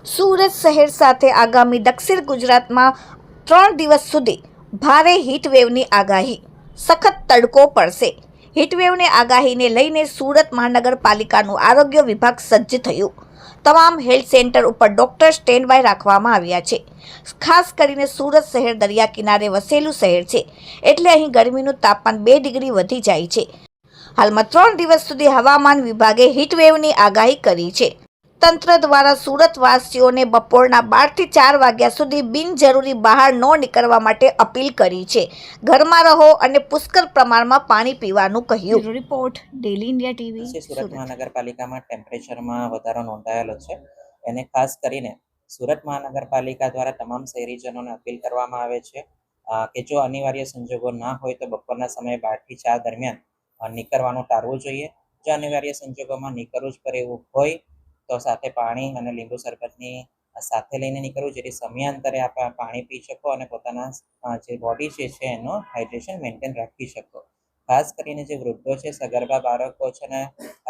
સુરત શહેર સાથે આગામી દક્ષિણ ગુજરાતમાં 3 દિવસ સુધી ભારે હીટવેવની આગાહી. સખત તડકો પડશે. હીટવેવની આગાહીને લઈને સુરત મહાનગરપાલિકાનું આરોગ્ય વિભાગ સજ્જ થયું. તમામ હેલ્થ સેન્ટર ઉપર ડોક્ટર સ્ટેન્ડ બાય રાખવામાં આવ્યા છે. ખાસ કરીને સુરત શહેર દરિયા કિનારે વસેલું શહેર છે, એટલે અહીં ગરમીનું તાપમાન 2 ડિગ્રી વધી જાય છે. હાલમાં 3 દિવસ સુધી હવામાન વિભાગે હીટવેવની આગાહી કરી છે. તંત્ર દ્વારા સુરતવાસીઓને બપોરના 12 થી 4 વાગ્યા સુધી બિનજરૂરી બહાર ન નીકળવા માટે અપીલ કરી છે. ઘરમાં રહો અને પુષ્કળ પ્રમાણમાં પાણી પીવાનું કહ્યું. Report daily India TV. Surat મહાનગરપાલિકામાં ટેમ્પરેચરમાં વધારો નોંધાયેલો છે. એને ખાસ કરીને સુરત મહાનગરપાલિકા દ્વારા તમામ શહેરીજનોને અપીલ કરવામાં આવે છે કે જો અનિવાર્ય સંજોગો ના હોય તો બપોરના સમયે 12 થી 4 દરમિયાન નીકળવાનું ટાળવું જોઈએ. જો અનિવાર્ય સંજોગોમાં નીકળવું જ પડે એવું હોય તો સાથે પાણી અને લીંબુ શરબતની સાથે લઈને નીકળવું, જેથી સમયાંતરે આપ પાણી પી શકો અને પોતાના જે બોડી છે એનું હાઇડ્રેશન મેન્ટેન રાખી શકો. ખાસ કરીને જે વૃદ્ધો છે, સગર્ભા બાળકો છે અને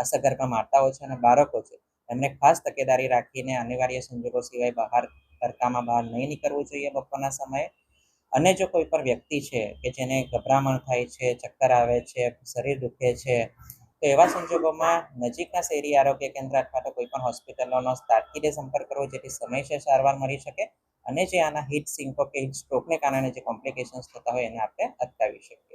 અસગર્ભા માતાઓ છે અને બાળકો છે, એમને ખાસ તકેદારી રાખીને અનિવાર્ય સંજોગો સિવાય તડકામાં બહાર નહીં નીકળવું જોઈએ બપોરના સમયે. અને જો કોઈ પણ વ્યક્તિ છે કે જેને ગભરામણ થાય છે, ચક્કર આવે છે, શરીર દુખે છે, તો એવા સંજોગોમાં નજીકના શહેરી આરોગ્ય કેન્દ્ર અથવા તો કોઈ પણ હોસ્પિટલોનો તાકીદે સંપર્ક કરવો, જેથી સમયસર સારવાર મળી શકે અને જે આના હીટ સિન્કો કે હીટ સ્ટ્રોકને કારણે જે કોમ્પ્લિકેશન્સ થતા હોય એને આપણે અટકાવી શકીએ.